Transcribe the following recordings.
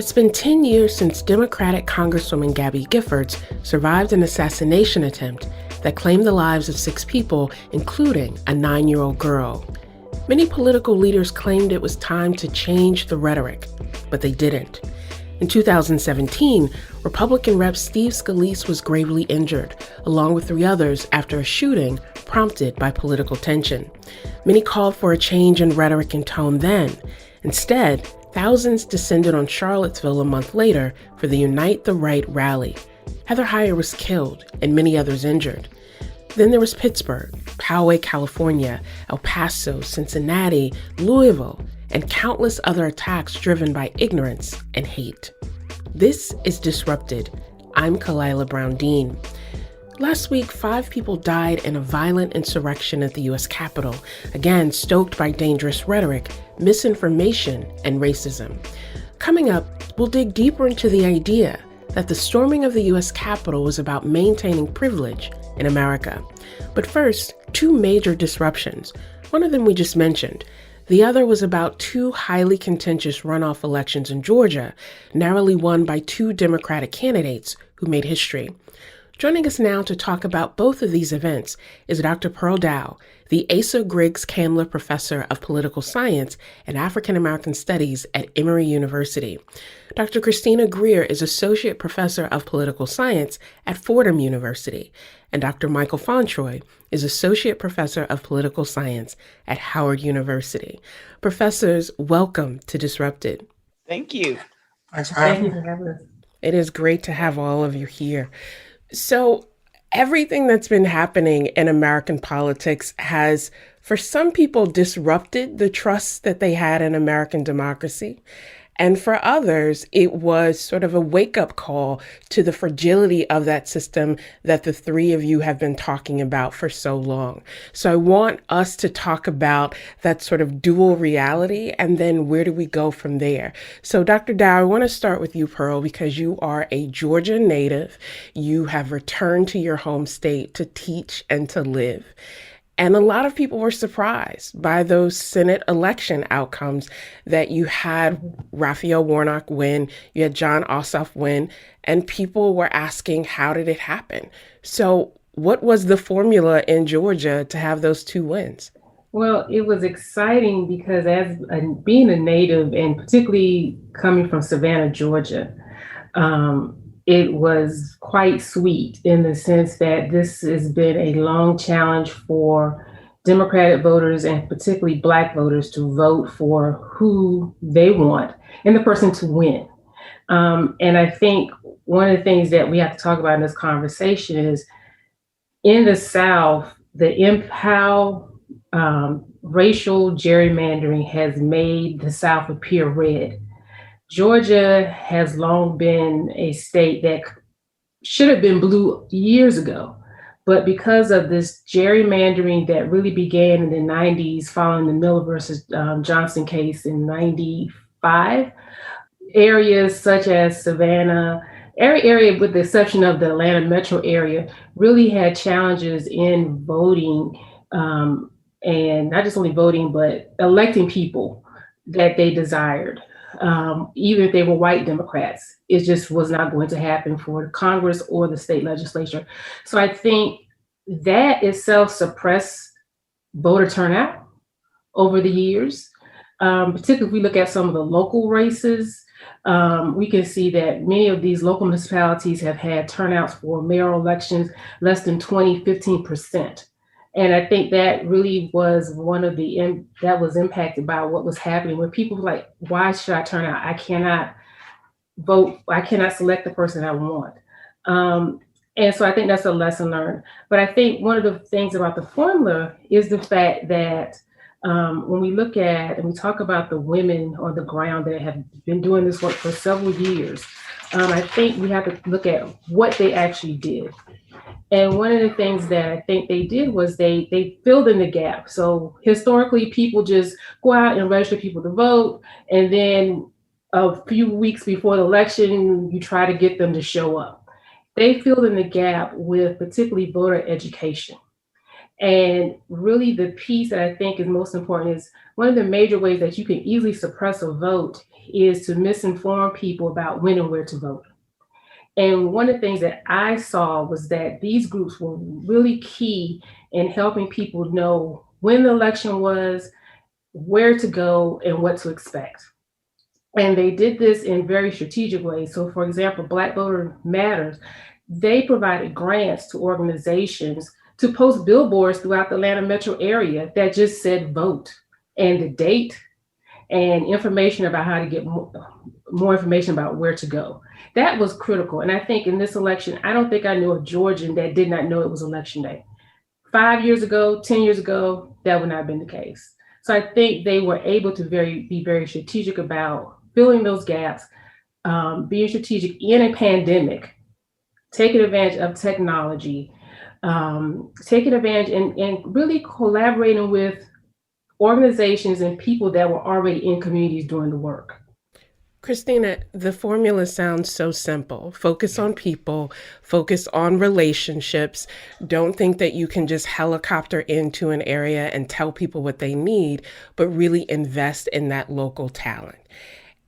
It's been 10 years since Democratic Congresswoman Gabby Giffords survived an assassination attempt that claimed the lives of 6 people, including a 9-year-old girl. Many political leaders claimed it was time to change the rhetoric, but they didn't. In 2017, Republican Rep. Steve Scalise was gravely injured, along with 3 others, after a shooting prompted by political tension. Many called for a change in rhetoric and tone then. Instead, thousands descended on Charlottesville a month later for the Unite the Right rally. Heather Heyer was killed and many others injured. Then there was Pittsburgh, Poway, California, El Paso, Cincinnati, Louisville, and countless other attacks driven by ignorance and hate. This is Disrupted. I'm Kalila Brown Dean. Last week, 5 people died in a violent insurrection at the U.S. Capitol, again stoked by dangerous rhetoric, misinformation, and racism. Coming up, we'll dig deeper into the idea that the storming of the U.S. Capitol was about maintaining privilege in America. But first, 2 major disruptions. One of them we just mentioned. The other was about 2 highly contentious runoff elections in Georgia, narrowly won by 2 Democratic candidates who made history. Joining us now to talk about both of these events is Dr. Pearl Dow, the Asa Griggs Kamler Professor of Political Science and African American Studies at Emory University. Dr. Christina Greer is Associate Professor of Political Science at Fordham University. And Dr. Michael Fauntroy is Associate Professor of Political Science at Howard University. Professors, welcome to Disrupted. Thank you. Thanks for having me. It is great to have all of you here. So everything that's been happening in American politics has, for some people, disrupted the trust that they had in American democracy. And for others, it was sort of a wake-up call to the fragility of that system that the 3 of you have been talking about for so long. So I want us to talk about that sort of dual reality, and then where do we go from there? So Dr. Dow, I want to start with you, Pearl, because you are a Georgia native. You have returned to your home state to teach and to live. And a lot of people were surprised by those Senate election outcomes that you had Raphael Warnock win, you had Jon Ossoff win, and people were asking, how did it happen? So what was the formula in Georgia to have those 2 wins? Well, it was exciting because being a native and particularly coming from Savannah, Georgia, it was quite sweet in the sense that this has been a long challenge for Democratic voters and particularly Black voters to vote for who they want and the person to win. And I think one of the things that we have to talk about in this conversation is in the South, how racial gerrymandering has made the South appear red. Georgia has long been a state that should have been blue years ago, but because of this gerrymandering that really began in the 90s following the Miller versus Johnson case in 95, areas such as Savannah, every area with the exception of the Atlanta metro area really had challenges in voting, and not just only voting, but electing people that they desired. Even if they were white Democrats, it just was not going to happen for Congress or the state legislature. So I think that itself suppressed voter turnout over the years. Particularly if we look at some of the local races, we can see that many of these local municipalities have had turnouts for mayoral elections less than 15%. And I think that really was one of that was impacted by what was happening, where people were like, why should I turn out? I cannot vote. I cannot select the person I want. And so I think that's a lesson learned. But I think one of the things about the formula is the fact that when we look at and we talk about the women on the ground that have been doing this work for several years, I think we have to look at what they actually did. And one of the things that I think they did was they filled in the gap. So historically, people just go out and register people to vote. And then a few weeks before the election, you try to get them to show up. They filled in the gap with particularly voter education. And really, the piece that I think is most important is one of the major ways that you can easily suppress a vote is to misinform people about when and where to vote. And one of the things that I saw was that these groups were really key in helping people know when the election was, where to go, and what to expect. And they did this in very strategic ways. So, for example, Black Voter Matters, they provided grants to organizations to post billboards throughout the Atlanta metro area that just said vote and the date and information about how to get more information about where to go. That was critical. And I think in this election, I don't think I knew a Georgian that did not know it was election day. 5 years ago, 10 years ago, that would not have been the case. So I think they were able to be very strategic about filling those gaps, being strategic in a pandemic, taking advantage of technology, taking advantage and really collaborating with organizations and people that were already in communities doing the work. Christina, the formula sounds so simple. Focus on people, focus on relationships. Don't think that you can just helicopter into an area and tell people what they need, but really invest in that local talent.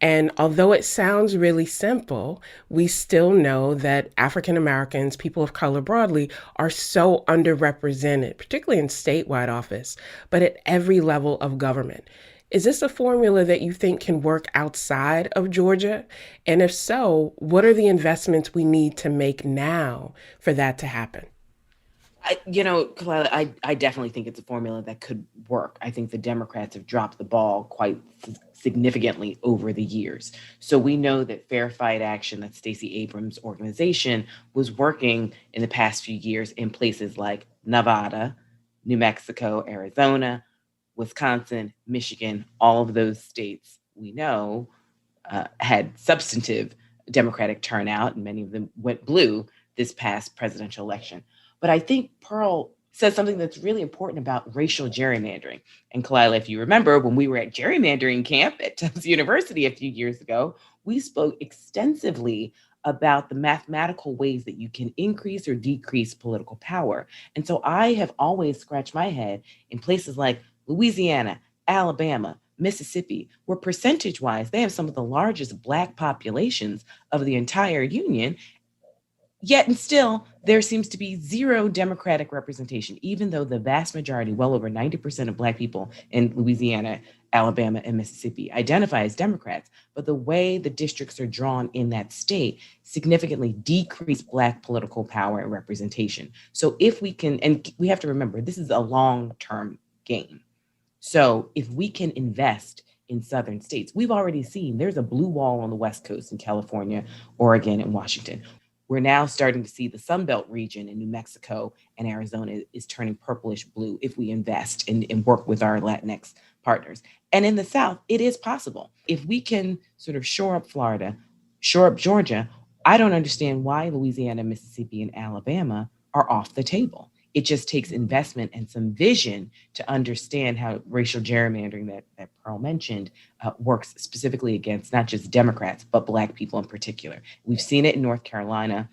And although it sounds really simple, we still know that African Americans, people of color broadly, are so underrepresented, particularly in statewide office, but at every level of government. Is this a formula that you think can work outside of Georgia? And if so, what are the investments we need to make now for that to happen? Kalila, I definitely think it's a formula that could work. I think the Democrats have dropped the ball quite significantly over the years. So we know that Fair Fight Action, that Stacey Abrams' organization, was working in the past few years in places like Nevada, New Mexico, Arizona, Wisconsin, Michigan. All of those states we know had substantive Democratic turnout, and many of them went blue this past presidential election. But I think Pearl says something that's really important about racial gerrymandering. And Kalila, if you remember, when we were at gerrymandering camp at Tufts University a few years ago, we spoke extensively about the mathematical ways that you can increase or decrease political power. And so I have always scratched my head in places like Louisiana, Alabama, Mississippi, where percentage-wise, they have some of the largest Black populations of the entire union. Yet and still, there seems to be zero Democratic representation, even though the vast majority, well over 90% of Black people in Louisiana, Alabama, and Mississippi identify as Democrats. But the way the districts are drawn in that state significantly decrease Black political power and representation. So if we can, and we have to remember, this is a long-term game. So if we can invest in southern states, we've already seen there's a blue wall on the West Coast in California, Oregon, and Washington. We're now starting to see the Sunbelt region in New Mexico and Arizona is turning purplish blue if we invest and work with our Latinx partners. And in the South, it is possible. If we can sort of shore up Florida, shore up Georgia, I don't understand why Louisiana, Mississippi, and Alabama are off the table. It just takes investment and some vision to understand how racial gerrymandering that Pearl mentioned works specifically against not just Democrats, but Black people in particular. We've seen it in North Carolina.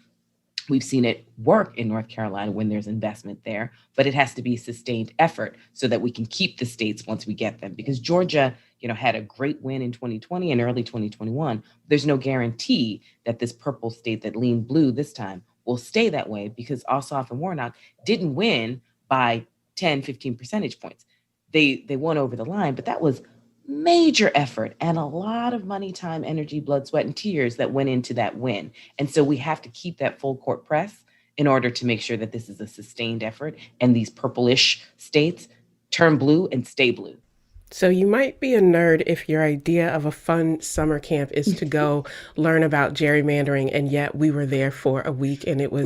We've seen it work in North Carolina when there's investment there, but it has to be sustained effort so that we can keep the states once we get them. Because Georgia, had a great win in 2020 and early 2021. There's no guarantee that this purple state that leaned blue this time will stay that way, because Ossoff and Warnock didn't win by 10, 15 percentage points. They won over the line, but that was major effort and a lot of money, time, energy, blood, sweat, and tears that went into that win. And so we have to keep that full court press in order to make sure that this is a sustained effort and these purplish states turn blue and stay blue. So you might be a nerd if your idea of a fun summer camp is to go learn about gerrymandering, and yet we were there for a week and it was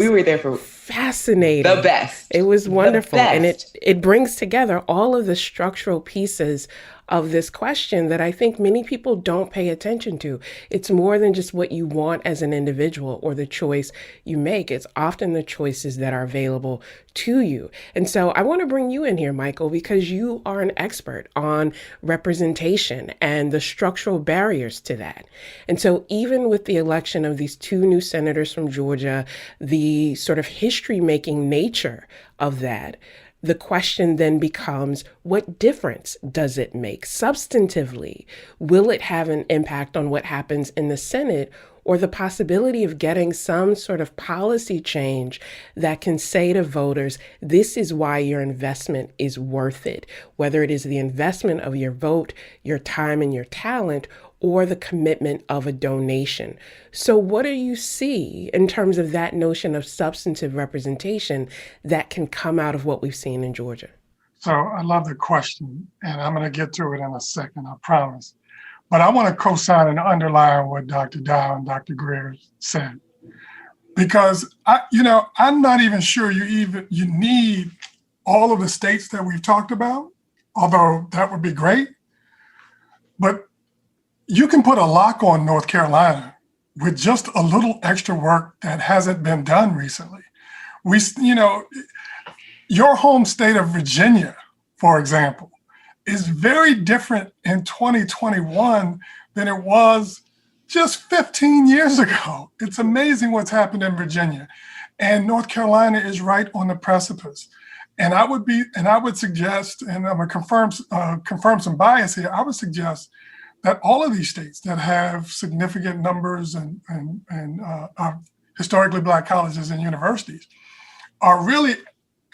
fascinating. The best. It was wonderful. And it brings together all of the structural pieces of this question that I think many people don't pay attention to. It's more than just what you want as an individual or the choice you make. It's often the choices that are available to you. And so I want to bring you in here, Michael, because you are an expert on representation and the structural barriers to that. And so even with the election of these two new senators from Georgia, the sort of history-making nature of that, the question then becomes, what difference does it make substantively? Will it have an impact on what happens in the Senate, or the possibility of getting some sort of policy change that can say to voters, this is why your investment is worth it, whether it is the investment of your vote, your time, and your talent, or the commitment of a donation. So what do you see in terms of that notion of substantive representation that can come out of what we've seen in Georgia? So I love the question, and I'm going to get to it in a second, I promise. But I want to co-sign and underline what Dr. Dow and Dr. Greer said, because I'm not even sure you need all of the states that we've talked about, although that would be great. But you can put a lock on North Carolina with just a little extra work that hasn't been done recently. Your home state of Virginia, for example, is very different in 2021 than it was just 15 years ago. It's amazing what's happened in Virginia. And North Carolina is right on the precipice. And I would suggest, and I'm gonna confirm some bias here, I would suggest that all of these states that have significant numbers and historically Black colleges and universities are really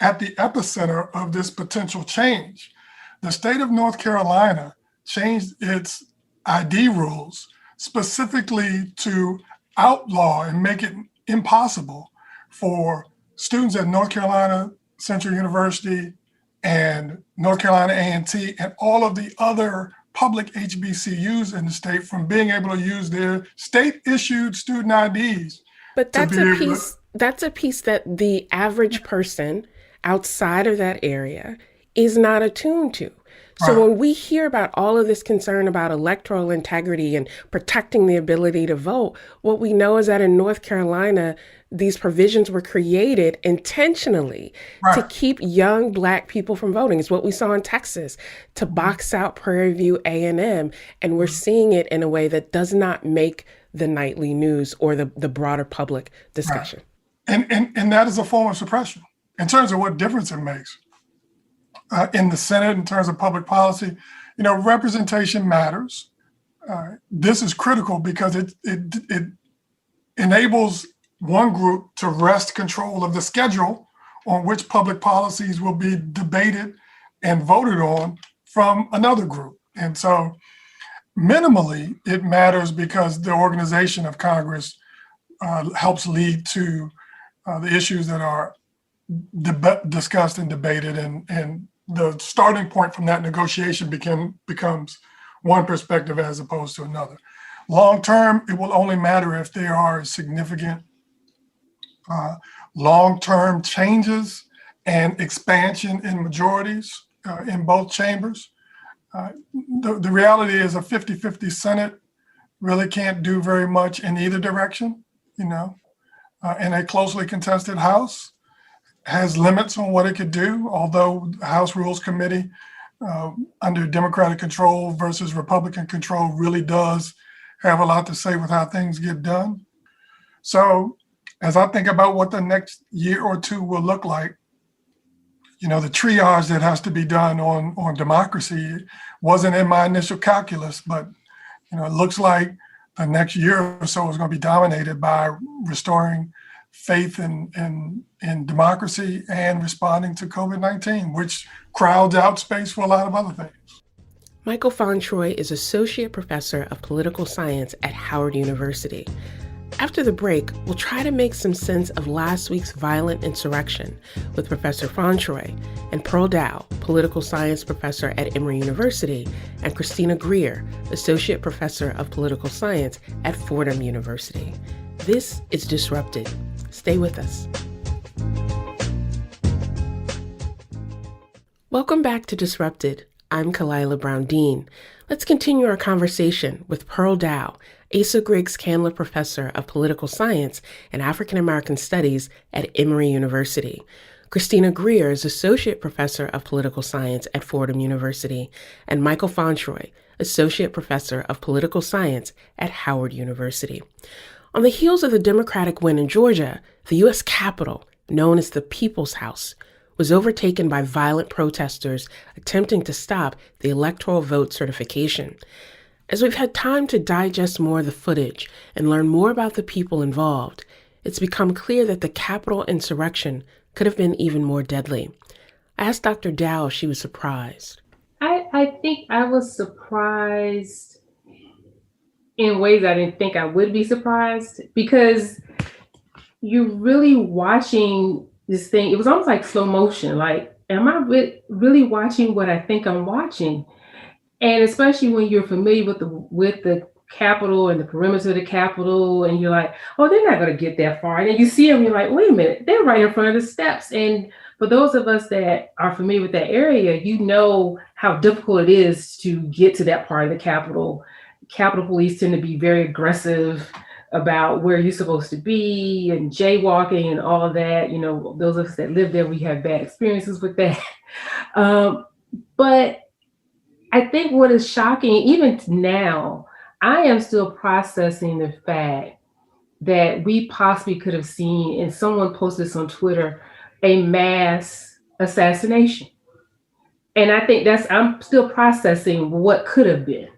at the epicenter of this potential change. The state of North Carolina changed its ID rules specifically to outlaw and make it impossible for students at North Carolina Central University and North Carolina A&T and all of the other public HBCUs in the state from being able to use their state-issued student IDs. But that's a piece that the average person outside of that area is not attuned to. So when we hear about all of this concern about electoral integrity and protecting the ability to vote, what we know is that in North Carolina, these provisions were created intentionally to keep young Black people from voting. It's what we saw in Texas, to box out Prairie View A&M. And we're seeing it in a way that does not make the nightly news or the broader public discussion. And that is a form of suppression in terms of what difference it makes. In the Senate, in terms of public policy, representation matters. This is critical because it enables one group to wrest control of the schedule on which public policies will be debated and voted on from another group. And so minimally, it matters because the organization of Congress helps lead to the issues that are discussed and debated, and the starting point from that negotiation becomes one perspective as opposed to another. Long term, it will only matter if there are significant long-term changes and expansion in majorities in both chambers. The reality is a 50-50 Senate really can't do very much in either direction, and a closely contested House has limits on what it could do, although the House Rules Committee under Democratic control versus Republican control really does have a lot to say with how things get done. So as I think about what the next year or two will look like, the triage that has to be done on democracy wasn't in my initial calculus, but it looks like the next year or so is going to be dominated by restoring faith in democracy and responding to COVID-19, which crowds out space for a lot of other things. Michael Fauntroy is Associate Professor of Political Science at Howard University. After the break, we'll try to make some sense of last week's violent insurrection with Professor Fauntroy and Pearl Dow, Political Science Professor at Emory University, and Christina Greer, Associate Professor of Political Science at Fordham University. This is Disrupted. Stay with us. Welcome back to Disrupted. I'm Kalila Brown-Dean. Let's continue our conversation with Pearl Dow, Asa Griggs Candler Professor of Political Science and African American Studies at Emory University. Christina Greer is Associate Professor of Political Science at Fordham University, and Michael Fauntroy, Associate Professor of Political Science at Howard University. On the heels of the Democratic win in Georgia, the U.S. Capitol, known as the People's House, was overtaken by violent protesters attempting to stop the electoral vote certification. As we've had time to digest more of the footage and learn more about the people involved, it's become clear that the Capitol insurrection could have been even more deadly. I asked Dr. Dow if she was surprised. I think I was surprised in ways I didn't think I would be surprised, because you're really watching this thing. It was almost like slow motion. Like, am I really watching what I think I'm watching? And especially when you're familiar with the Capitol and the perimeter of the Capitol, and you're like, oh, they're not going to get that far. And then you see them, you're like, wait a minute, they're right in front of the steps. And for those of us that are familiar with that area, you know how difficult it is to get to that part of the Capitol. Capitol Police tend to be very aggressive about where you're supposed to be and jaywalking and all of that. You know, those of us that live there, we have bad experiences with that. But I think what is shocking, even now, I am still processing the fact that we possibly could have seen, and someone posted this on Twitter, a mass assassination. And I think I'm still processing what could have been.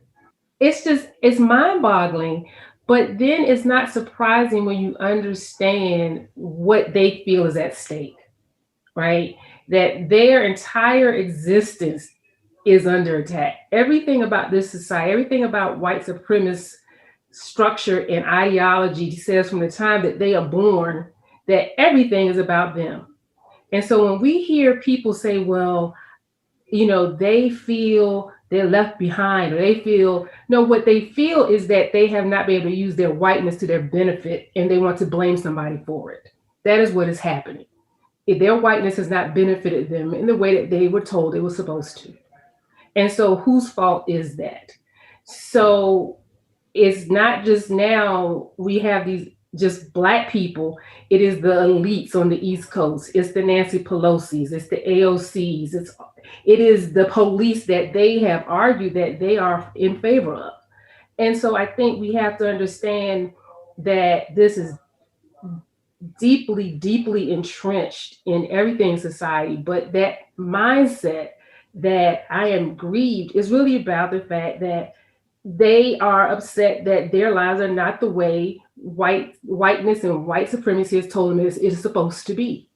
It's mind-boggling, but then it's not surprising when you understand what they feel is at stake, right? That their entire existence is under attack. Everything about this society, everything about white supremacist structure and ideology says from the time that they are born that everything is about them. And so when we hear people say, well, you know, they feel they're left behind, or they feel, no, what they feel is that they have not been able to use their whiteness to their benefit, and they want to blame somebody for it. That is what is happening. If their whiteness has not benefited them in the way that they were told it was supposed to. And so whose fault is that? So it's not just now we have these just Black people. It is the elites on the East Coast. It's the Nancy Pelosi's. It's the AOC's. It is the police that they have argued that they are in favor of. And so I think we have to understand that this is deeply, deeply entrenched in everything in society. But that mindset that I am grieved is really about the fact that they are upset that their lives are not the way whiteness and white supremacy has told them it is supposed to be.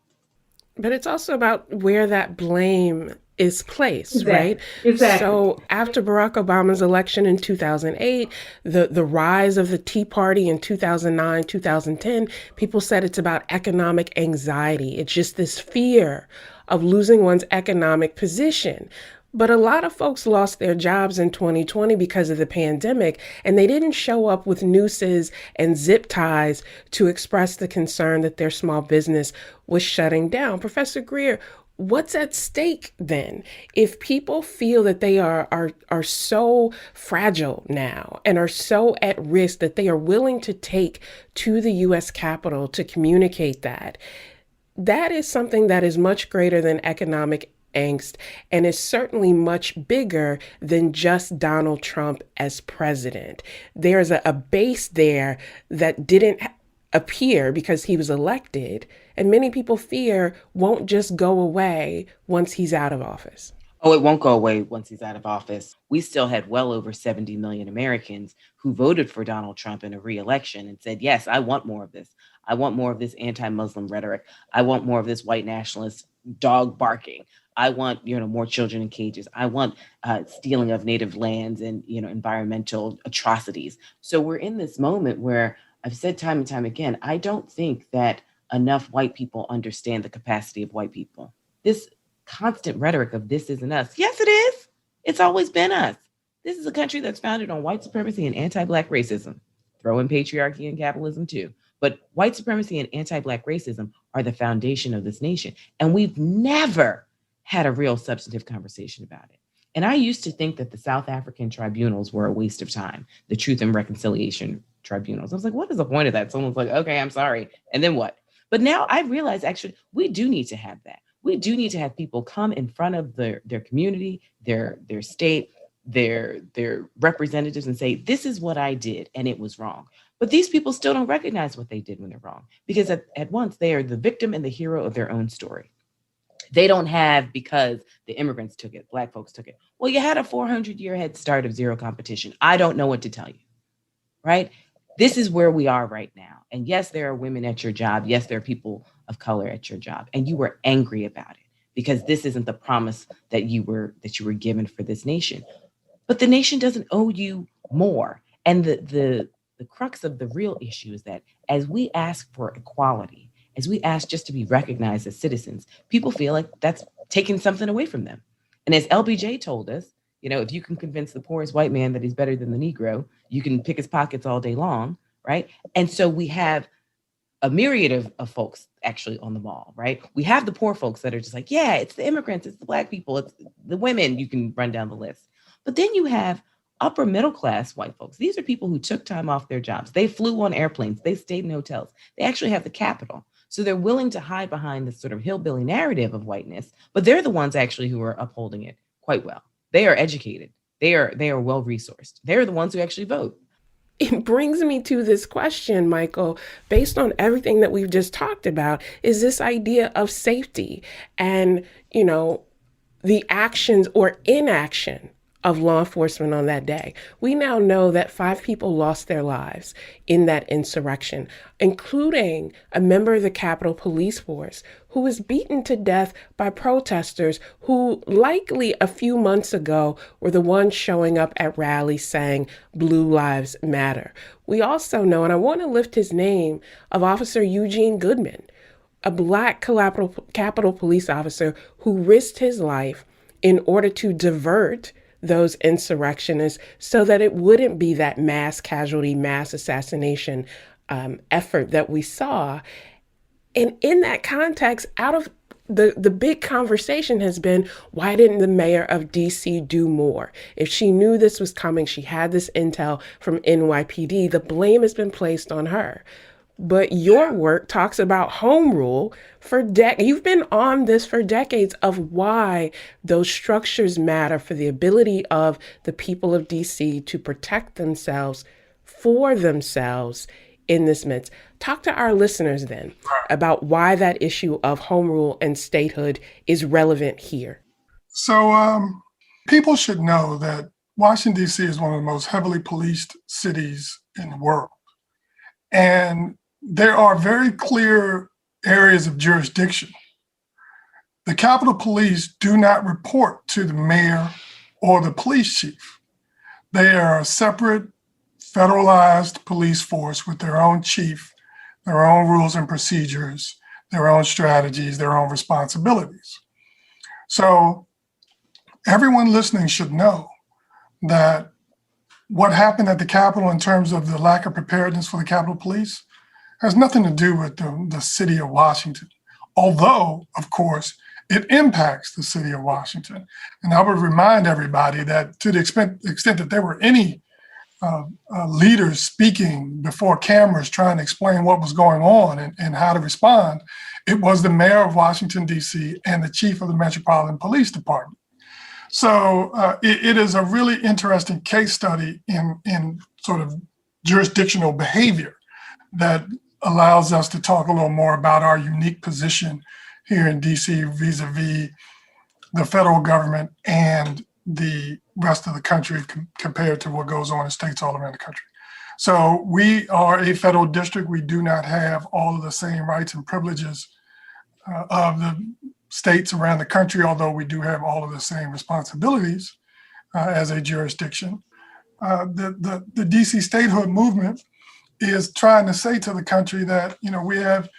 But it's also about where that blame is placed, Exactly. Right? Exactly. So after Barack Obama's election in 2008, the rise of the Tea Party in 2009, 2010, people said it's about economic anxiety. It's just this fear of losing one's economic position. But a lot of folks lost their jobs in 2020 because of the pandemic, and they didn't show up with nooses and zip ties to express the concern that their small business was shutting down. Professor Greer, what's at stake then? If people feel that they are so fragile now and are so at risk that they are willing to take to the U.S. Capitol to communicate that is something that is much greater than economic angst, and is certainly much bigger than just Donald Trump as president. There's a base there that didn't appear because he was elected, and many people fear won't just go away once he's out of office. Oh, it won't go away once he's out of office. We still had well over 70 million Americans who voted for Donald Trump in a re-election and said, yes, I want more of this. I want more of this anti-Muslim rhetoric. I want more of this white nationalist dog barking. I want, more children in cages. I want stealing of native lands and, environmental atrocities. So we're in this moment where I've said time and time again, I don't think that enough white people understand the capacity of white people. This constant rhetoric of this isn't us. Yes, it is. It's always been us. This is a country that's founded on white supremacy and anti-Black racism. Throw in patriarchy and capitalism too. But white supremacy and anti-Black racism are the foundation of this nation. And we've never had a real substantive conversation about it. And I used to think that the South African tribunals were a waste of time, the Truth and Reconciliation tribunals. I was like, what is the point of that? Someone's like, okay, I'm sorry. And then what? But now I realize actually we do need to have that. We do need to have people come in front of their community, their state, their representatives and say, this is what I did and it was wrong. But these people still don't recognize what they did when they're wrong, because at once they are the victim and the hero of their own story. They don't have because the immigrants took it, Black folks took it. Well, you had a 400-year head start of zero competition. I don't know what to tell you, right? This is where we are right now. And yes, there are women at your job. Yes, there are people of color at your job. And you were angry about it because this isn't the promise that you were given for this nation. But the nation doesn't owe you more. And the crux of the real issue is that as we ask for equality, as we ask just to be recognized as citizens, people feel like that's taking something away from them. And as LBJ told us, if you can convince the poorest white man that he's better than the Negro, you can pick his pockets all day long, right? And so we have a myriad of folks actually on the mall, right? We have the poor folks that are just like, yeah, it's the immigrants, it's the Black people, it's the women, you can run down the list. But then you have upper middle class white folks. These are people who took time off their jobs. They flew on airplanes, they stayed in hotels, they actually have the capital. So they're willing to hide behind this sort of hillbilly narrative of whiteness, but they're the ones actually who are upholding it quite well. They are educated. They are well resourced. They're the ones who actually vote. It brings me to this question, Michael, based on everything that we've just talked about, is this idea of safety and, the actions or inaction of law enforcement on that day. We now know that 5 people lost their lives in that insurrection, including a member of the Capitol Police Force who was beaten to death by protesters who likely a few months ago were the ones showing up at rallies saying Blue Lives Matter. We also know, and I want to lift his name, of Officer Eugene Goodman, a Black Capitol Police officer who risked his life in order to divert those insurrectionists so that it wouldn't be that mass casualty, mass assassination effort that we saw. And in that context, out of the big conversation has been, why didn't the mayor of DC do more? If she knew this was coming, she had this intel from NYPD, the blame has been placed on her. But your work talks about home rule you've been on this for decades of why those structures matter for the ability of the people of DC to protect themselves for themselves in this midst. Talk to our listeners then about why that issue of home rule and statehood is relevant here. So people should know that Washington, D.C. is one of the most heavily policed cities in the world. And there are very clear areas of jurisdiction. The Capitol Police do not report to the mayor or the police chief. They are a separate, federalized police force with their own chief, their own rules and procedures, their own strategies, their own responsibilities. So everyone listening should know that what happened at the Capitol in terms of the lack of preparedness for the Capitol Police has nothing to do with the city of Washington, although, of course, it impacts the city of Washington. And I would remind everybody that to the extent that there were any leaders speaking before cameras trying to explain what was going on and how to respond, it was the mayor of Washington, D.C. and the chief of the Metropolitan Police Department. So it is a really interesting case study in sort of jurisdictional behavior that allows us to talk a little more about our unique position here in DC vis-a-vis the federal government and the rest of the country compared to what goes on in states all around the country. So we are a federal district. We do not have all of the same rights and privileges of the states around the country, although we do have all of the same responsibilities as a jurisdiction. The DC statehood movement is trying to say to the country that, we have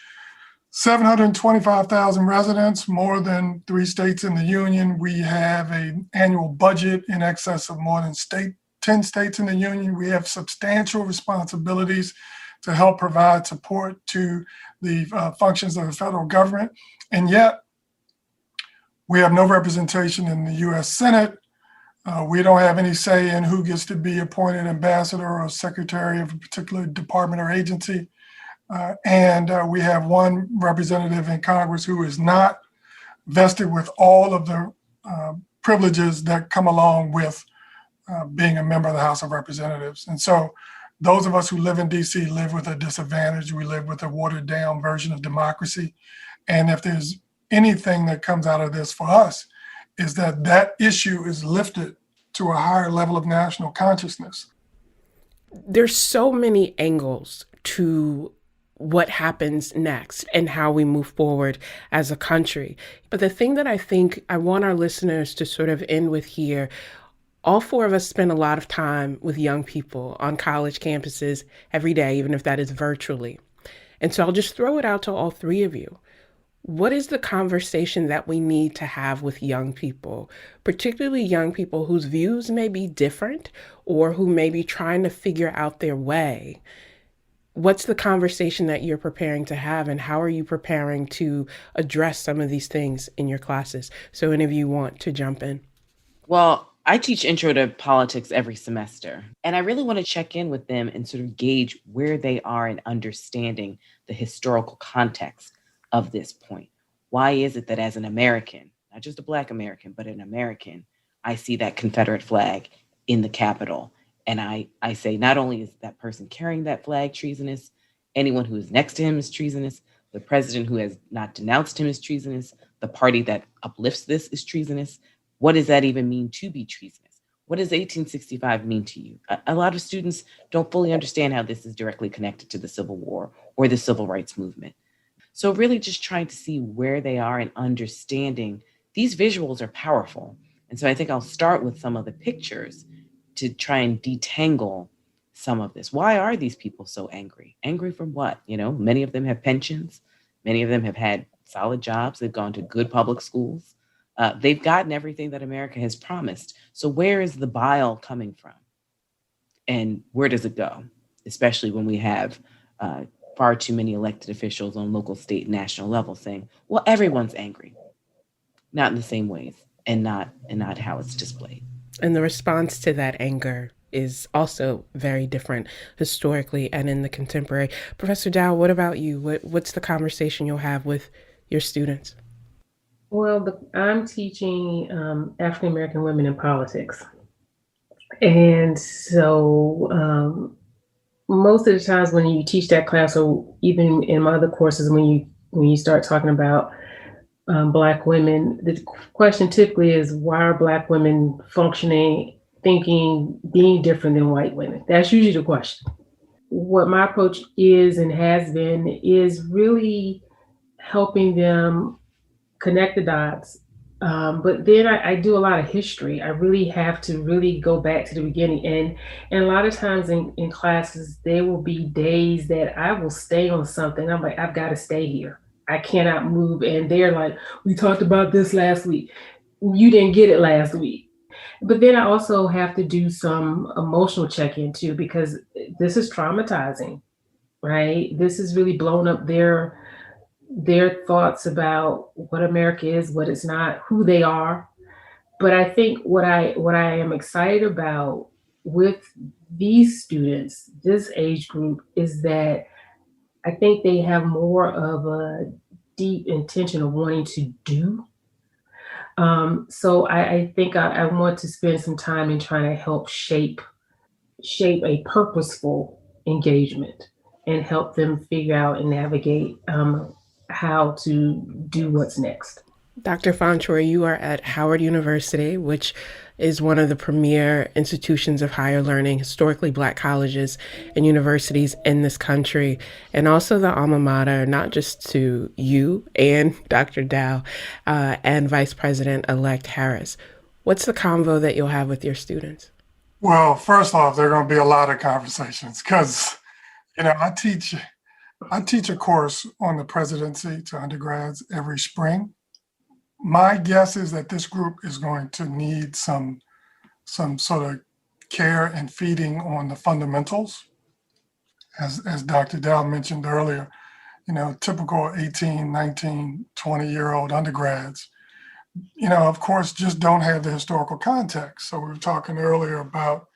725,000 residents, more than 3 states in the union. We have an annual budget in excess of more than 10 states in the union. We have substantial responsibilities to help provide support to the functions of the federal government. And yet, we have no representation in the US Senate. We don't have any say in who gets to be appointed ambassador or secretary of a particular department or agency. And we have one representative in Congress who is not vested with all of the privileges that come along with being a member of the House of Representatives. And so those of us who live in DC live with a disadvantage. We live with a watered down version of democracy. And if there's anything that comes out of this for us is that that issue is lifted to a higher level of national consciousness. There's so many angles to what happens next and how we move forward as a country. But the thing that I think I want our listeners to sort of end with here, all four of us spend a lot of time with young people on college campuses every day, even if that is virtually. And so I'll just throw it out to all three of you. What is the conversation that we need to have with young people, particularly young people whose views may be different or who may be trying to figure out their way? What's the conversation that you're preparing to have, and how are you preparing to address some of these things in your classes? So any of you want to jump in? Well, I teach intro to politics every semester, and I really want to check in with them and sort of gauge where they are in understanding the historical context of this point. Why is it that as an American, not just a Black American, but an American, I see that Confederate flag in the Capitol? And I say, not only is that person carrying that flag treasonous, anyone who is next to him is treasonous, the president who has not denounced him is treasonous, the party that uplifts this is treasonous. What does that even mean to be treasonous? What does 1865 mean to you? A lot of students don't fully understand how this is directly connected to the Civil War or the Civil Rights Movement. So really just trying to see where they are and understanding these visuals are powerful. And so I think I'll start with some of the pictures to try and detangle some of this. Why are these people so angry? Angry from what? Many of them have pensions. Many of them have had solid jobs. They've gone to good public schools. They've gotten everything that America has promised. So where is the bile coming from? And where does it go? Especially when we have far too many elected officials on local, state, and national level saying, well, everyone's angry. Not in the same ways and not how it's displayed. And the response to that anger is also very different historically and in the contemporary. Professor Dow, what about you? What's the conversation you'll have with your students? Well, I'm teaching African American women in politics. And so most of the times when you teach that class, or even in my other courses, when you start talking about Black women, the question typically is, why are Black women functioning, thinking, being different than white women? That's usually the question. What my approach is and has been is really helping them connect the dots. But then I do a lot of history. I really have to really go back to the beginning. And a lot of times in classes, there will be days that I will stay on something. I'm like, I've got to stay here. I cannot move. And they're like, we talked about this last week. You didn't get it last week. But then I also have to do some emotional check-in too, because this is traumatizing, right? This has really blown up their thoughts about what America is, what it's not, who they are. But I think what I am excited about with these students, this age group, is that I think they have more of a deep intention of wanting to do. So I think I want to spend some time in trying to help shape a purposeful engagement and help them figure out and navigate how to do what's next. Dr. Fauntroy, you are at Howard University, which is one of the premier institutions of higher learning, historically Black colleges and universities in this country, and also the alma mater, not just to you and Dr. Dow and Vice President-elect Harris. What's the convo that you'll have with your students? Well, first off, there are going to be a lot of conversations because, I teach a course on the presidency to undergrads every spring. My guess is that this group is going to need some sort of care and feeding on the fundamentals. As Dr. Dow mentioned earlier, typical 18, 19, 20-year-old undergrads, of course, just don't have the historical context. So we were talking earlier about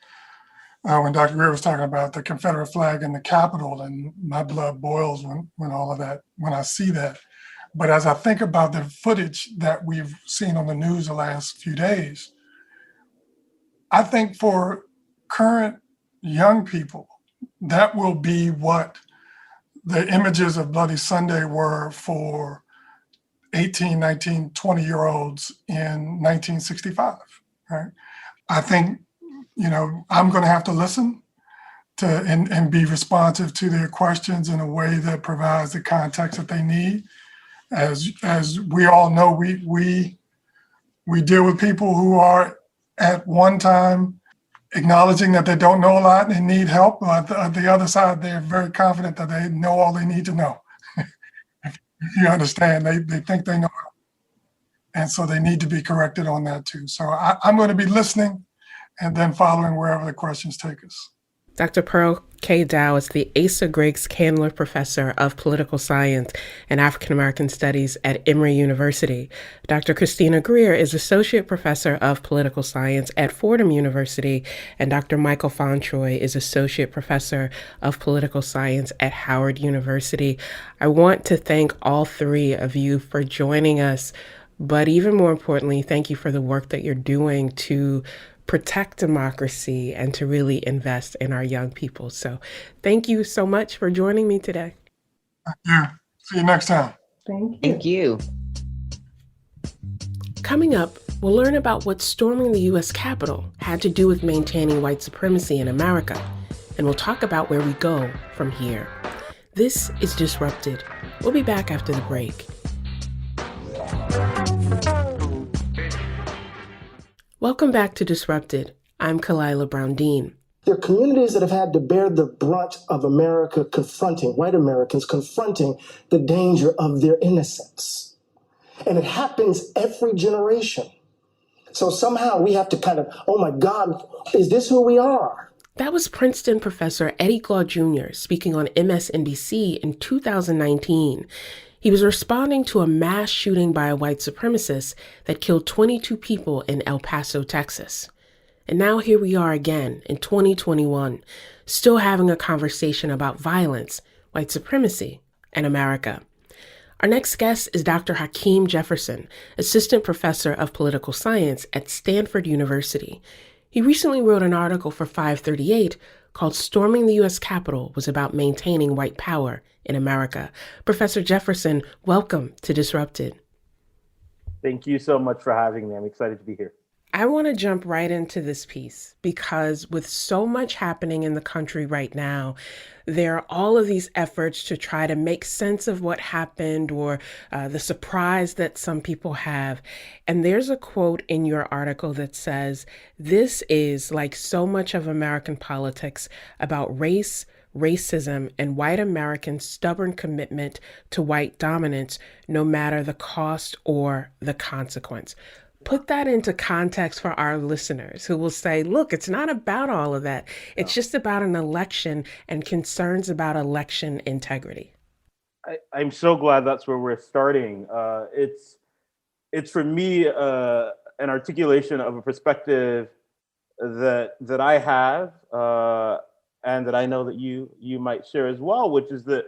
when Dr. Greer was talking about the Confederate flag in the Capitol, and my blood boils when I see that. But as I think about the footage that we've seen on the news the last few days, I think for current young people, that will be what the images of Bloody Sunday were for 18, 19, 20-year-olds in 1965, right? I think, I'm going to have to listen to and be responsive to their questions in a way that provides the context that they need. As we all know, we deal with people who are at one time acknowledging that they don't know a lot and they need help. But on the other side, they're very confident that they know all they need to know. You understand? They think they know, and so they need to be corrected on that too. So I'm going to be listening and then following wherever the questions take us. Dr. Pearl K. Dow is the Asa Griggs Candler Professor of Political Science and African American Studies at Emory University. Dr. Christina Greer is Associate Professor of Political Science at Fordham University, and Dr. Michael Fauntroy is Associate Professor of Political Science at Howard University. I want to thank all three of you for joining us, but even more importantly, thank you for the work that you're doing to protect democracy and to really invest in our young people. So thank you so much for joining me today. Yeah. See you next time. Thank you. Thank you. Coming up, we'll learn about what storming the U.S. Capitol had to do with maintaining white supremacy in America, and we'll talk about where we go from here. This is Disrupted. We'll be back after the break. Welcome back to Disrupted. I'm Kalila Brown-Dean. There are communities that have had to bear the brunt of America confronting, white Americans confronting the danger of their innocence. And it happens every generation. So somehow we have to kind of, oh my God, is this who we are? That was Princeton professor Eddie Glaude Jr. speaking on MSNBC in 2019. He was responding to a mass shooting by a white supremacist that killed 22 people in El Paso, Texas. And now here we are again in 2021, still having a conversation about violence, white supremacy, and America. Our next guest is Dr. Hakeem Jefferson, Assistant Professor of Political Science at Stanford University. He recently wrote an article for 538 called Storming the U.S. Capitol was about maintaining white power in America. Professor Jefferson, welcome to Disrupted. Thank you so much for having me. I'm excited to be here. I want to jump right into this piece because with so much happening in the country right now, there are all of these efforts to try to make sense of what happened or the surprise that some people have. And there's a quote in your article that says, "This is, like so much of American politics, about race, racism, and white Americans' stubborn commitment to white dominance, no matter the cost or the consequence." Put that into context for our listeners who will say, look, it's not about all of that. It's just about an election and concerns about election integrity. I'm so glad that's where we're starting. It's for me an articulation of a perspective that I have and that I know that you might share as well, which is that,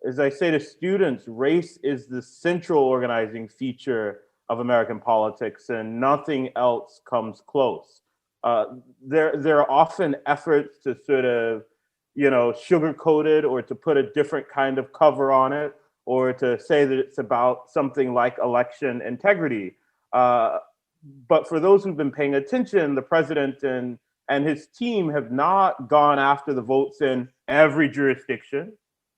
as I say to students, race is the central organizing feature of American politics, and nothing else comes close. There are often efforts to sort of, sugarcoat it or to put a different kind of cover on it, or to say that it's about something like election integrity. But for those who've been paying attention, the president and his team have not gone after the votes in every jurisdiction,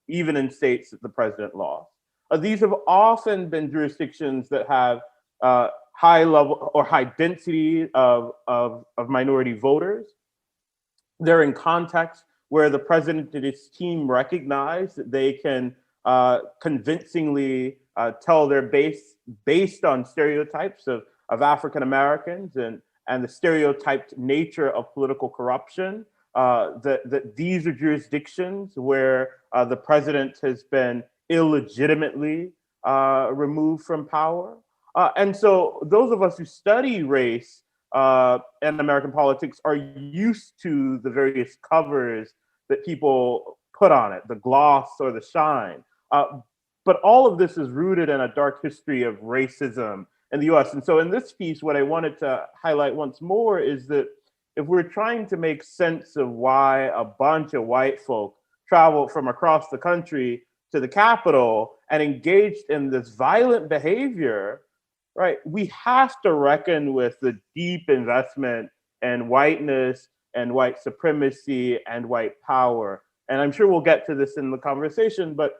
even in states that the president lost. These have often been jurisdictions that have high level or high density of minority voters. They're in contexts where the president and his team recognize that they can convincingly tell their base based on stereotypes of African Americans and the stereotyped nature of political corruption, that these are jurisdictions where the president has been illegitimately removed from power. And so those of us who study race and American politics are used to the various covers that people put on it, the gloss or the shine. But all of this is rooted in a dark history of racism in the US. And so in this piece, what I wanted to highlight once more is that if we're trying to make sense of why a bunch of white folk traveled from across the country to the Capitol and engaged in this violent behavior, right, we have to reckon with the deep investment in whiteness and white supremacy and white power. And I'm sure we'll get to this in the conversation, but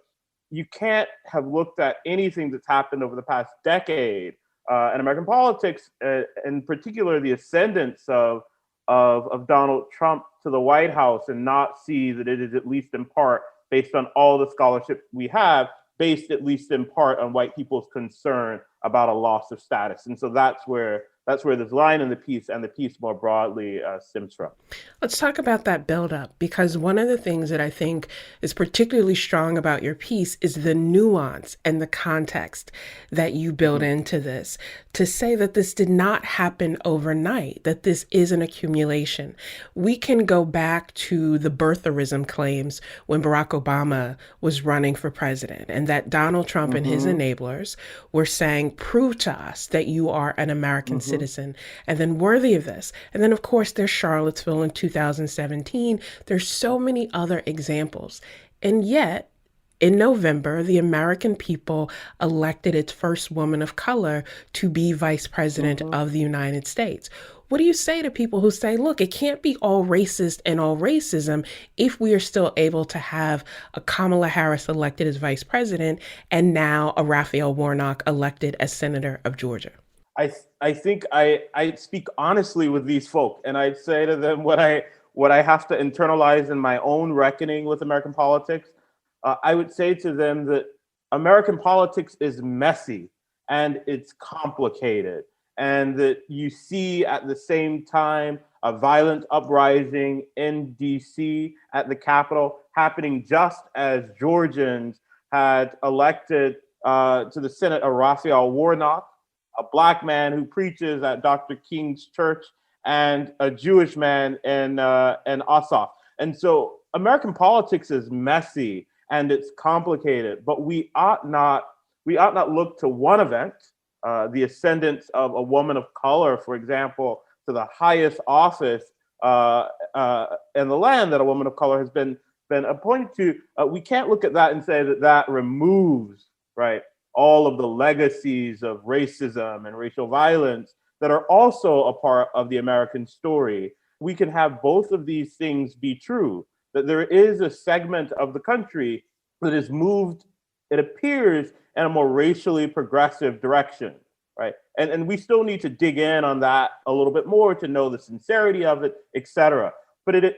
you can't have looked at anything that's happened over the past decade in American politics, in particular the ascendance of Donald Trump to the White House, and not see that it is at least in part based on all the scholarship we have, based at least in part on white people's concern about a loss of status. And so that's where this line in the piece and the piece more broadly stems from. Let's talk about that buildup, because one of the things that I think is particularly strong about your piece is the nuance and the context that you build into this, to say that this did not happen overnight, that this is an accumulation. We can go back to the birtherism claims when Barack Obama was running for president, and that Donald Trump and his enablers were saying, prove to us that you are an American citizen and then worthy of this. And then, of course, there's Charlottesville in 2017. There's so many other examples. And yet, in November, the American people elected its first woman of color to be vice president of the United States. What do you say to people who say, look, it can't be all racist and all racism if we are still able to have a Kamala Harris elected as vice president and now a Raphael Warnock elected as senator of Georgia? I think I speak honestly with these folk, and I'd say to them what I have to internalize in my own reckoning with American politics. I would say to them that American politics is messy and it's complicated, and that you see at the same time a violent uprising in DC at the Capitol happening just as Georgians had elected to the Senate a Raphael Warnock, a Black man who preaches at Dr. King's church, and a Jewish man in Ossoff. And so American politics is messy and it's complicated, but we ought not look to one event, the ascendance of a woman of color, for example, to the highest office in the land that a woman of color has been appointed to. We can't look at that and say that removes, right, all of the legacies of racism and racial violence that are also a part of the American story. We can have both of these things be true, that there is a segment of the country that is moved, it appears, in a more racially progressive direction, right? And we still need to dig in on that a little bit more to know the sincerity of it, et cetera. But it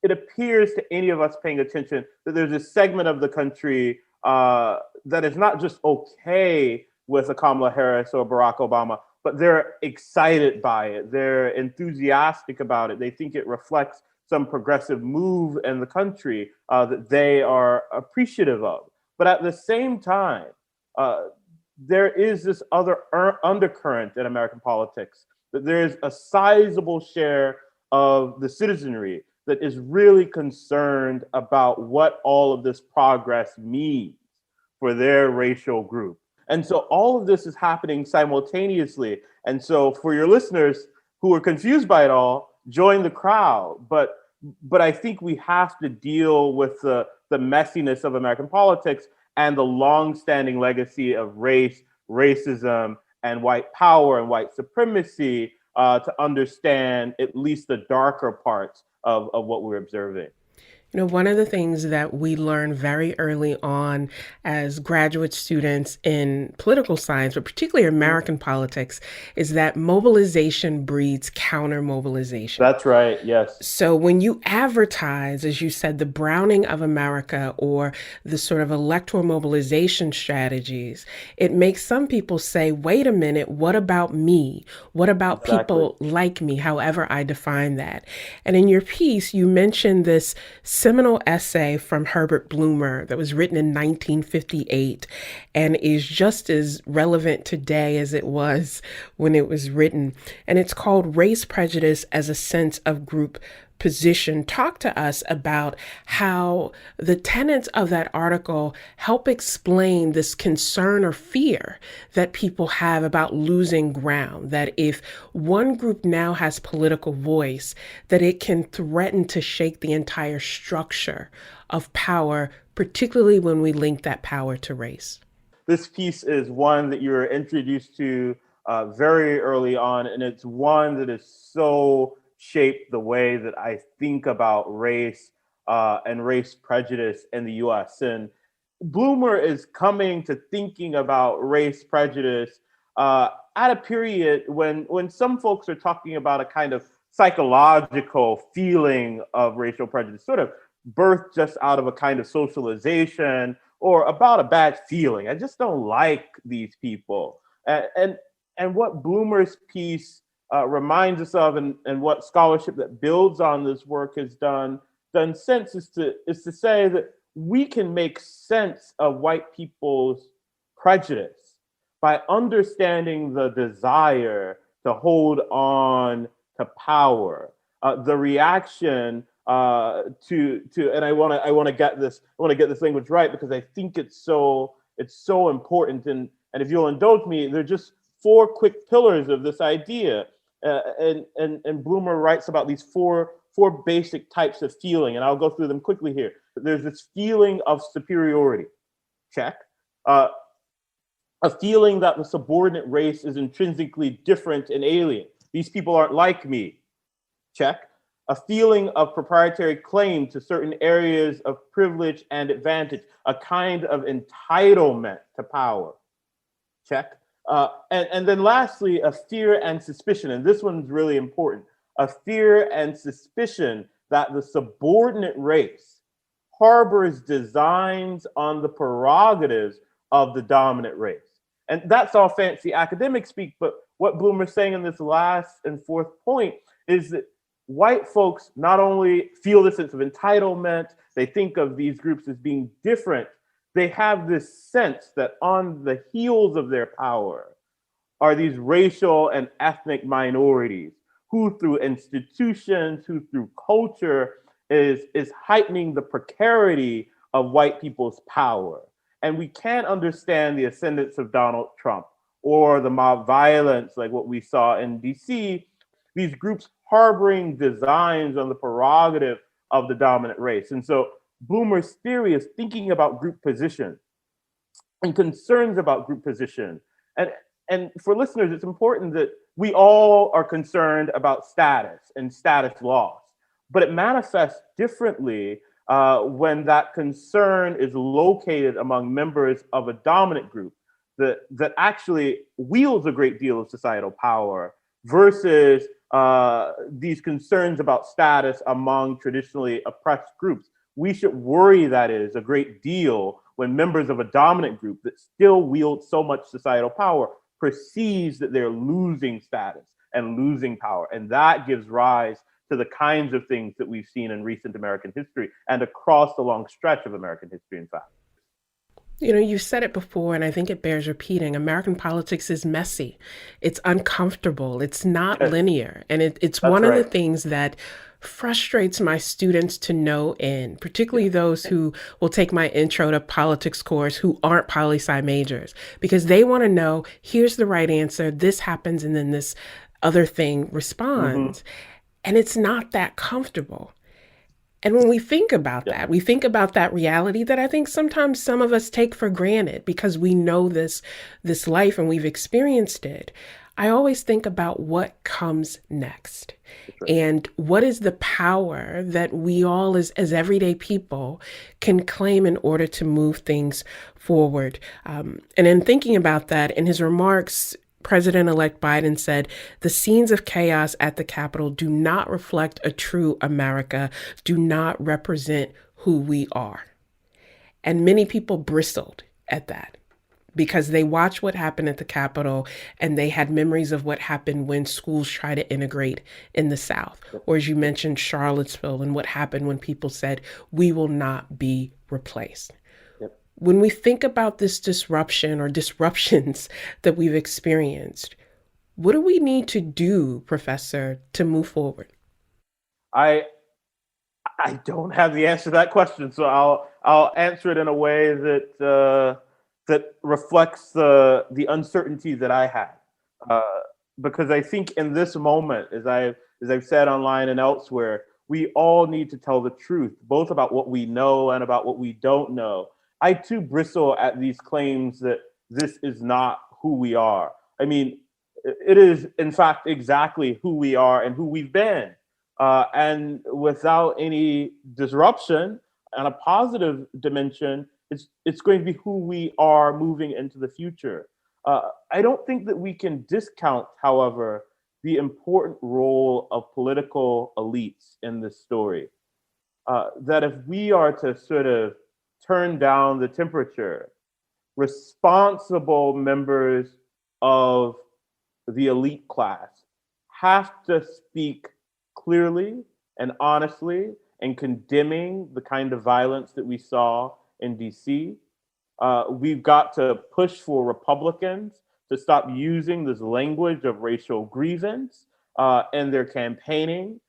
appears to any of us paying attention that there's a segment of the country that is not just okay with a Kamala Harris or Barack Obama, but they're excited by it. They're enthusiastic about it. They think it reflects some progressive move in the country that they are appreciative of. But at the same time, there is this other undercurrent in American politics, that there is a sizable share of the citizenry that is really concerned about what all of this progress means for their racial group. And so all of this is happening simultaneously. And so for your listeners who are confused by it all, join the crowd. But I think we have to deal with the messiness of American politics and the longstanding legacy of race, racism, and white power and white supremacy to understand at least the darker parts of what we're observing. You know, one of the things that we learn very early on as graduate students in political science, but particularly American politics, is that mobilization breeds counter-mobilization. That's right, yes. So when you advertise, as you said, the browning of America or the sort of electoral mobilization strategies, it makes some people say, wait a minute, what about me? What about people like me, however I define that? And in your piece, you mentioned this seminal essay from Herbert Bloomer that was written in 1958 and is just as relevant today as it was when it was written. And it's called Race Prejudice as a Sense of Group Position. Talk to us about how the tenets of that article help explain this concern or fear that people have about losing ground, that if one group now has political voice, that it can threaten to shake the entire structure of power, particularly when we link that power to race. this piece is one that you were introduced to very early on, and it's one that has so shaped the way that I think about race and race prejudice in the US. And Bloomer is coming to thinking about race prejudice at a period when some folks are talking about a kind of psychological feeling of racial prejudice, sort of birthed just out of a kind of socialization or about a bad feeling. I just don't like these people. And what Bloomer's piece reminds us of, and what scholarship that builds on this work has done since, is to say that we can make sense of white people's prejudice by understanding the desire to hold on to power, the reaction to, and I want to get this language right, because I think it's so important. And if you'll indulge me, there are just 4 quick pillars of this idea, and Bloomer writes about these four basic types of feeling, and I'll go through them quickly here. There's this feeling of superiority, check. A feeling that the subordinate race is intrinsically different and alien. These people aren't like me, check. A feeling of proprietary claim to certain areas of privilege and advantage, a kind of entitlement to power, check. And then lastly, a fear and suspicion, and this one's really important, a fear and suspicion that the subordinate race harbors designs on the prerogatives of the dominant race. And that's all fancy academic speak, but what Bloomer's saying in this last and 4th point is that white folks not only feel this sense of entitlement, they think of these groups as being different, they have this sense that on the heels of their power are these racial and ethnic minorities who through institutions, who through culture is heightening the precarity of white people's power. And we can't understand the ascendance of Donald Trump or the mob violence like what we saw in DC, these groups harboring designs on the prerogative of the dominant race. And so Bloomer's theory is thinking about group position and concerns about group position. And for listeners, it's important that we all are concerned about status and status loss, but it manifests differently when that concern is located among members of a dominant group that actually wields a great deal of societal power versus these concerns about status among traditionally oppressed groups. We should worry, that is, a great deal when members of a dominant group that still wields so much societal power perceives that they're losing status and losing power. And that gives rise to the kinds of things that we've seen in recent American history and across the long stretch of American history, in fact. You know, you've said it before, and I think it bears repeating. American politics is messy. It's uncomfortable. It's not linear. And it's one of the things that frustrates my students to no end, particularly those who will take my intro to politics course who aren't poli-sci majors, because they want to know, here's the right answer, this happens, and then this other thing responds. And it's not that comfortable. And when we think about that, we think about that reality that I think sometimes some of us take for granted because we know this life and we've experienced it. I always think about what comes next and what is the power that we all as everyday people can claim in order to move things forward. And in thinking about that, in his remarks, President-elect Biden said, "The scenes of chaos at the Capitol do not reflect a true America, do not represent who we are." And many people bristled at that because they watched what happened at the Capitol and they had memories of what happened when schools try to integrate in the South. Or as you mentioned, Charlottesville and what happened when people said, "We will not be replaced." When we think about this disruption or disruptions that we've experienced, what do we need to do, Professor, to move forward? I don't have the answer to that question, so I'll answer it in a way that reflects the uncertainty that I have, because I think in this moment, as I've said online and elsewhere, we all need to tell the truth, both about what we know and about what we don't know. I too bristle at these claims that this is not who we are. I mean, it is, in fact, exactly who we are and who we've been. And without any disruption and a positive dimension, it's going to be who we are moving into the future. I don't think that we can discount, however, the important role of political elites in this story. That if we are to sort of turn down the temperature, responsible members of the elite class have to speak clearly and honestly in condemning the kind of violence that we saw in DC. We've got to push for Republicans to stop using this language of racial grievance in their campaigning.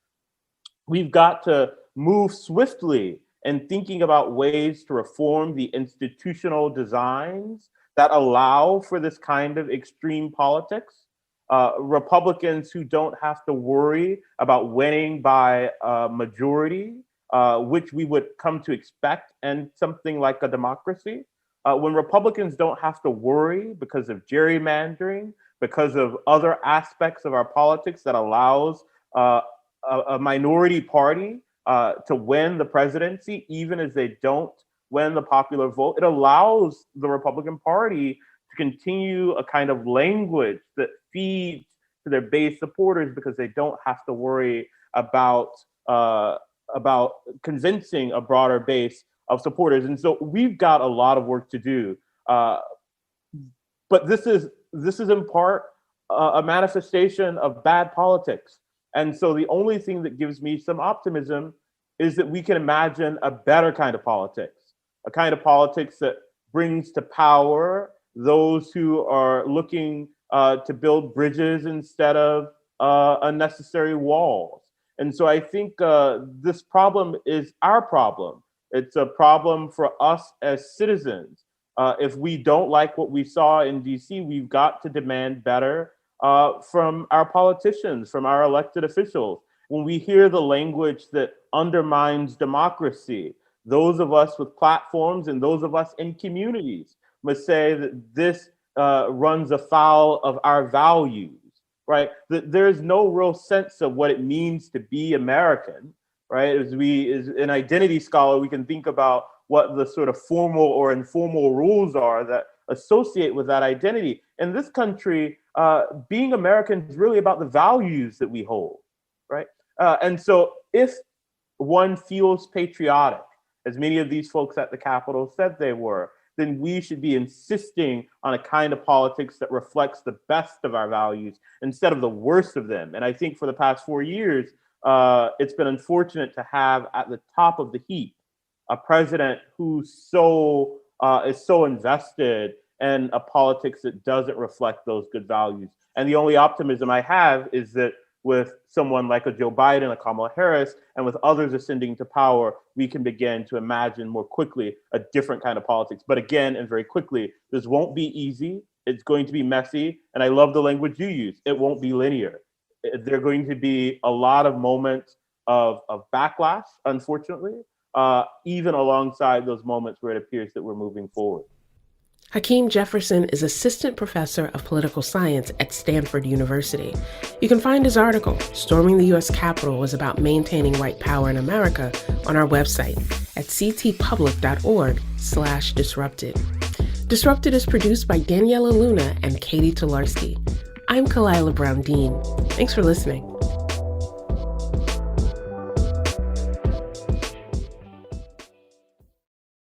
We've got to move swiftly in thinking about ways to reform the institutional designs that allow for this kind of extreme politics. Republicans who don't have to worry about winning by a majority, which we would come to expect in something like a democracy. When Republicans don't have to worry because of gerrymandering, because of other aspects of our politics that allows a minority party to win the presidency, even as they don't win the popular vote, it allows the Republican Party to continue a kind of language that feeds to their base supporters because they don't have to worry about convincing a broader base of supporters. And so we've got a lot of work to do. But this is in part a manifestation of bad politics. And so the only thing that gives me some optimism is that we can imagine a better kind of politics, a kind of politics that brings to power those who are looking to build bridges instead of unnecessary walls. And so I think this problem is our problem. It's a problem for us as citizens. If we don't like what we saw in DC, we've got to demand better from our politicians, from our elected officials. When we hear the language that undermines democracy, those of us with platforms and those of us in communities must say that this runs afoul of our values, right? That there's no real sense of what it means to be American, right? As an identity scholar, we can think about what the sort of formal or informal rules are that associate with that identity. In this country, being American is really about the values that we hold, right? And so if one feels patriotic, as many of these folks at the Capitol said they were, then we should be insisting on a kind of politics that reflects the best of our values instead of the worst of them. And I think for the past 4 years, it's been unfortunate to have at the top of the heap a president who is so invested in a politics that doesn't reflect those good values. And the only optimism I have is that with someone like a Joe Biden, a Kamala Harris, and with others ascending to power, we can begin to imagine more quickly a different kind of politics. But again, and very quickly, this won't be easy. It's going to be messy. And I love the language you use. It won't be linear. There are going to be a lot of moments of backlash, unfortunately, even alongside those moments where it appears that we're moving forward. Hakeem Jefferson is Assistant Professor of Political Science at Stanford University. You can find his article, Storming the U.S. Capitol Was About Maintaining White Power in America, on our website at ctpublic.org/disrupted. Disrupted is produced by Daniela Luna and Katie Tolarski. I'm Kalila Brown-Dean. Thanks for listening.